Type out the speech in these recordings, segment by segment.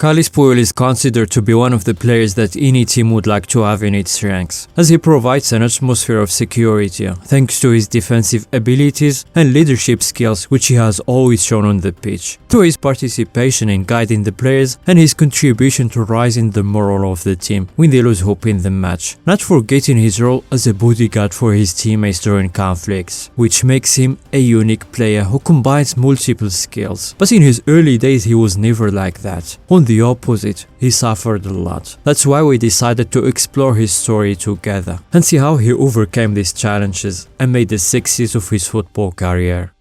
Carles Puyol is considered to be one of the players that any team would like to have in its ranks, as he provides an atmosphere of security thanks to his defensive abilities and leadership skills which he has always shown on the pitch, through his participation in guiding the players and his contribution to raising the morale of the team when they lose hope in the match, not forgetting his role as a bodyguard for his teammates during conflicts, which makes him a unique player who combines multiple skills. But in his early days he was never like that. On the opposite, he suffered a lot. That's why we decided to explore his story together and see how he overcame these challenges and made the success of his football career.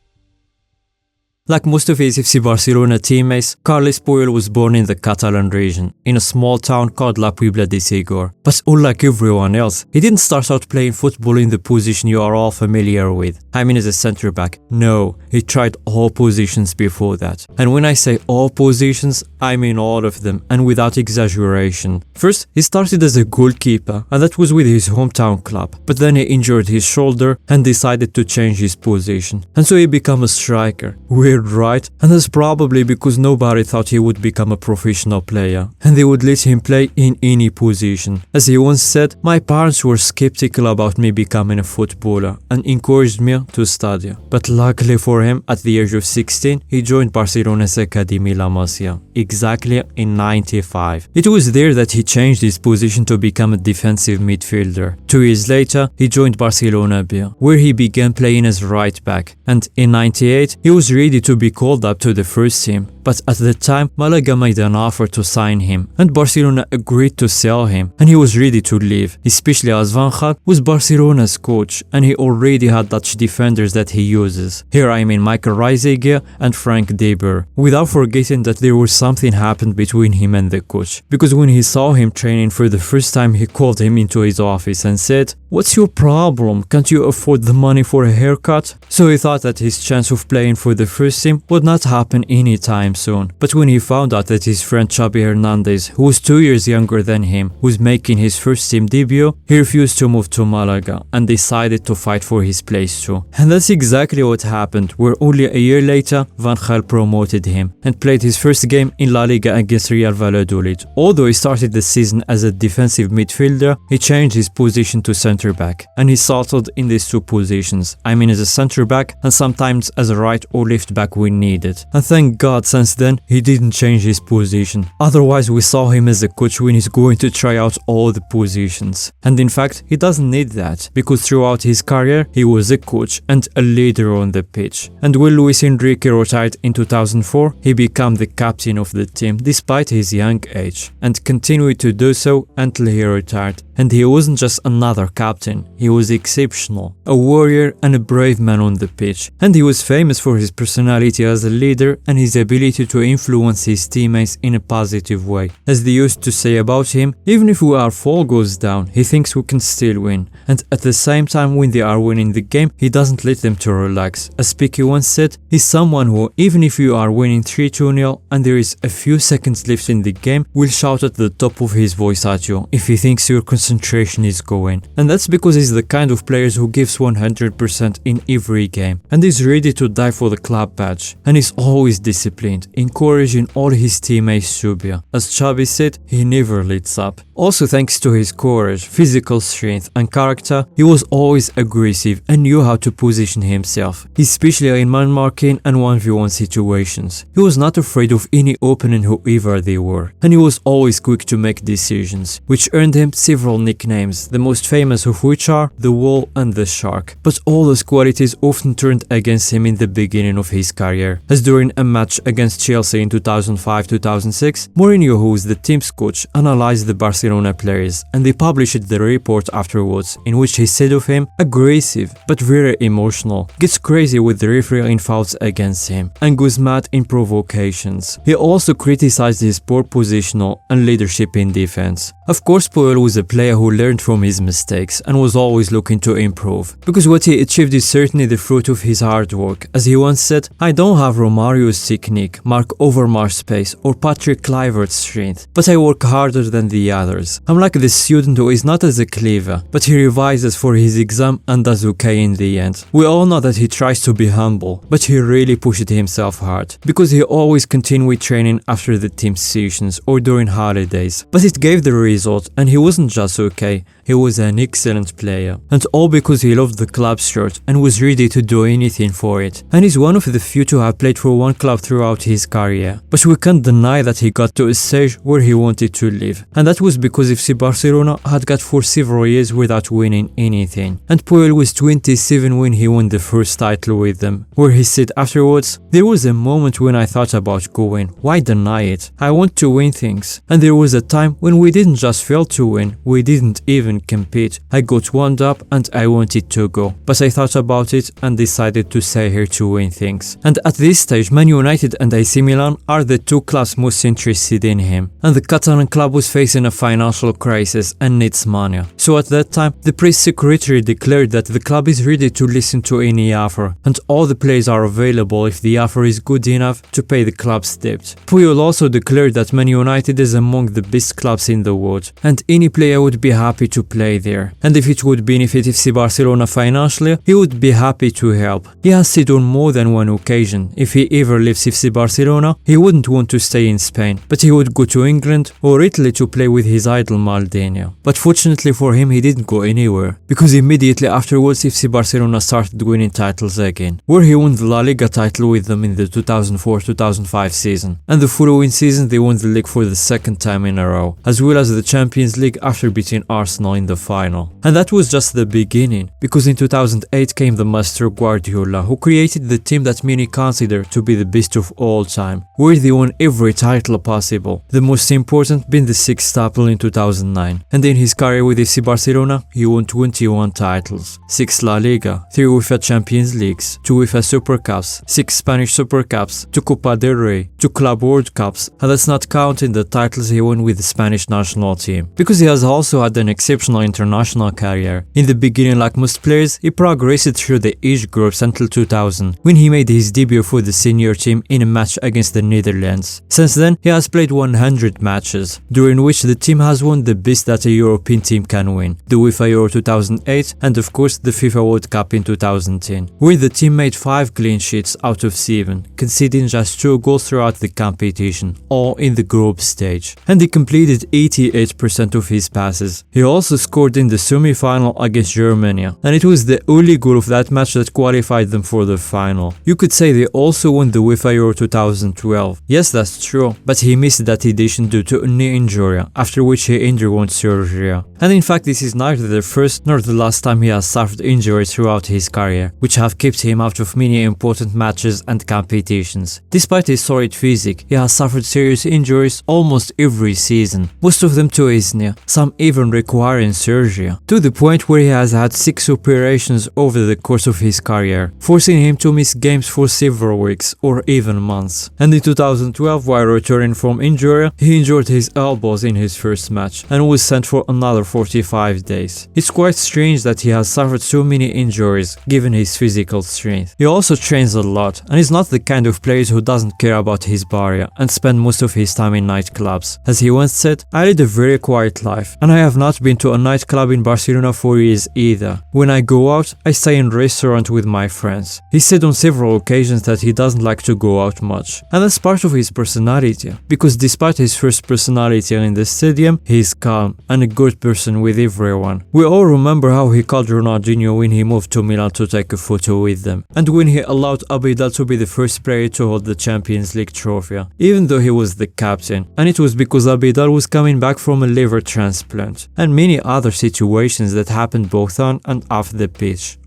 Like most of his FC Barcelona teammates, Carles Puyol was born in the Catalan region, in a small town called La Puebla de Segur. But unlike everyone else, he didn't start out playing football in the position you are all familiar with. I mean as a centre back. No, he tried all positions before that. And when I say all positions, I mean all of them, and without exaggeration. First, he started as a goalkeeper, and that was with his hometown club. But then he injured his shoulder and decided to change his position. And so he became a striker. Weird, right? And that's probably because nobody thought he would become a professional player, and they would let him play in any position. As he once said, my parents were skeptical about me becoming a footballer and encouraged me to study. But luckily for him, at the age of 16, he joined Barcelona's Academy La Masia, exactly in 95. It was there that he changed his position to become a defensive midfielder. 2 years later, he joined Barcelona B, where he began playing as right back, and in 98, he was ready to be called up to the first team. But at the time, Malaga made an offer to sign him, and Barcelona agreed to sell him, and he was ready to leave, especially as Van Gaal was Barcelona's coach, and he already had Dutch defenders that he uses. Here I mean Michael Reiziger and Frank de Boer, without forgetting that there was something happened between him and the coach, because when he saw him training for the first time, he called him into his office and said, "What's your problem? Can't you afford the money for a haircut?" So he thought that his chance of playing for the first team would not happen anytime soon. But when he found out that his friend Xabi Hernandez, who was 2 years younger than him, was making his first team debut, he refused to move to Malaga and decided to fight for his place too. And that's exactly what happened, where only a year later, Van Gaal promoted him and played his first game in La Liga against Real Valladolid. Although he started the season as a defensive midfielder, he changed his position to centre back, and he settled in these two positions. I mean as a centre back and sometimes as a right or left back when needed. And thank God since then he didn't change his position. Otherwise we saw him as a coach when he's going to try out all the positions. And in fact he doesn't need that, because throughout his career he was a coach and a leader on the pitch. And when Luis Enrique retired in 2004, he became the captain of the team despite his young age, and continued to do so until he retired. And he wasn't just another captain, he was exceptional, a warrior and a brave man on the pitch. And he was famous for his personality as a leader and his ability to influence his teammates in a positive way. As they used to say about him, even if our fall goes down, he thinks we can still win. And at the same time, when they are winning the game, he doesn't let them to relax. As Piqué once said, he's someone who, even if you are winning 3-2-0 and there is a few seconds left in the game, will shout at the top of his voice at you if he thinks your concentration is going. And that's because he's the kind of player who gives 100% in every game and is ready to die for the club badge. And he's always disciplined, encouraging all his teammates to be. As Xabi said, he never lets up. Also thanks to his courage, physical strength and character, he was always aggressive and knew how to position himself, especially in man marking and 1v1 situations. He was not afraid of any opponent whoever they were, and he was always quick to make decisions, which earned him several nicknames, the most famous of which are the Wall and the Shark. But all those qualities often turned against him in the beginning of his career, as during a match against Chelsea in 2005-2006, Mourinho, who was the team's coach, analyzed the Barcelona players, and they published the report afterwards, in which he said of him, aggressive but very emotional, gets crazy with the referee in fouls against him, and goes mad in provocations. He also criticized his poor positional and leadership in defense. Of course, Puyol was a player who learned from his mistakes, mistakes and was always looking to improve. Because what he achieved is certainly the fruit of his hard work. As he once said, "I don't have Romario's technique, Mark Overmars' pace, or Patrick Kluivert's strength, but I work harder than the others. I'm like the student who is not as clever, but he revises for his exam and does okay in the end." We all know that he tries to be humble, but he really pushed himself hard, because he always continued training after the team sessions or during holidays. But it gave the result, and he wasn't just okay, he was an excellent player. And all because he loved the club shirt and was ready to do anything for it. And he's one of the few to have played for one club throughout his career. But we can't deny that he got to a stage where he wanted to leave. And that was because FC Barcelona had got for several years without winning anything. And Puyol was 27 when he won the first title with them, where he said afterwards, "There was a moment when I thought about going. Why deny it? I want to win things. And there was a time when we didn't just fail to win, we didn't even compete. I got wound up and I wanted to go. But I thought about it and decided to stay here to win things." And at this stage, Man United and AC Milan are the two clubs most interested in him. And the Catalan club was facing a financial crisis and needs money. So at that time, the press secretary declared that the club is ready to listen to any offer, and all the players are available if the offer is good enough to pay the club's debt. Puyol also declared that Man United is among the best clubs in the world, and any player would be happy to play there. And if it would benefit FC Barcelona financially, he would be happy to help. He has said on more than one occasion, if he ever leaves FC Barcelona, he wouldn't want to stay in Spain, but he would go to England or Italy to play with his idol Maldini. But fortunately for him, he didn't go anywhere, because immediately afterwards FC Barcelona started winning titles again, where he won the La Liga title with them in the 2004-2005 season, and the following season they won the league for the second time in a row, as well as the Champions League after beating Arsenal in the final. And that was just the beginning, because in 2008 came the master Guardiola, who created the team that many consider to be the best of all time, where they won every title possible, the most important being the sixth title in 2009. And in his career with FC Barcelona, he won 21 titles, 6 La Liga, 3 UEFA Champions Leagues, 2 UEFA Super Cups, 6 Spanish Super Cups, 2 Copa del Rey, 2 Club World Cups, and that's not counting the titles he won with the Spanish national team, because he has also had an exceptional international career. In the beginning, like most players, he progressed through the age groups until 2000, when he made his debut for the senior team in a match against the Netherlands. Since then, he has played 100 matches, during which the team has won the best that a European team can win, the UEFA Euro 2008 and of course the FIFA World Cup in 2010, where the team made 5 clean sheets out of 7, conceding just 2 goals throughout the competition, all in the group stage. And he completed 88% of his passes. He also scored in the semi-final against Germany, and it was the only goal of that match that qualified them for the final. You could say they also won the UEFA Euro 2012. Yes, that's true, but he missed that edition due to a knee injury, after which he underwent surgery. And in fact, this is neither the first nor the last time he has suffered injuries throughout his career, which have kept him out of many important matches and competitions. Despite his solid physique, he has suffered serious injuries almost every season, most of them to his knee, some even requiring surgery, to the point where he has had 6 operations over the course of his career, forcing him to miss games for several weeks or even months. And in 2012, while returning from injury, he injured his elbows in his first match and was sent for another 45 days. It's quite strange that he has suffered so many injuries given his physical strength. He also trains a lot and is not the kind of player who doesn't care about his body and spend most of his time in nightclubs. As he once said, "I lead a very quiet life and I have not been to a nightclub in Barcelona for years either. When I go out, I stay in a restaurant with my friends." He said on several occasions that he doesn't like to go out much, and that's part of his personality, because despite his first personality in the stadium, he is calm and a good person with everyone. We all remember how he called Ronaldinho when he moved to Milan to take a photo with them, and when he allowed Abidal to be the first player to hold the Champions League trophy, even though he was the captain, and it was because Abidal was coming back from a liver transplant, and many other situations that happened both on and off the pitch.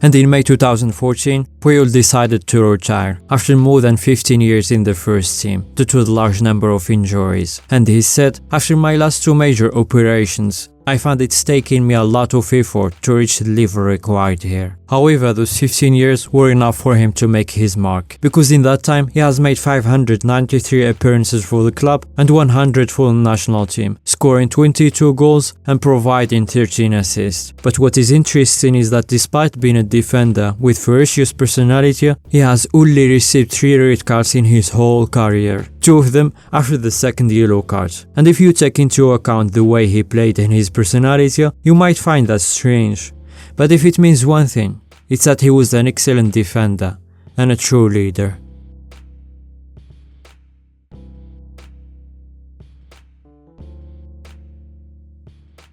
And in May 2014, Puyol decided to retire after more than 15 years in the first team due to a large number of injuries. And he said, "After my last 2 major operations, I found it's taken me a lot of effort to reach the level required here. However, those 15 years were enough for him to make his mark, because in that time he has made 593 appearances for the club and 100 for the national team, scoring 22 goals and providing 13 assists. But what is interesting is that despite being a defender with ferocious personality, he has only received 3 red cards in his whole career, 2 of them after the second yellow card. And if you take into account the way he played and his personality, you might find that strange. But if it means one thing, it's that he was an excellent defender and a true leader.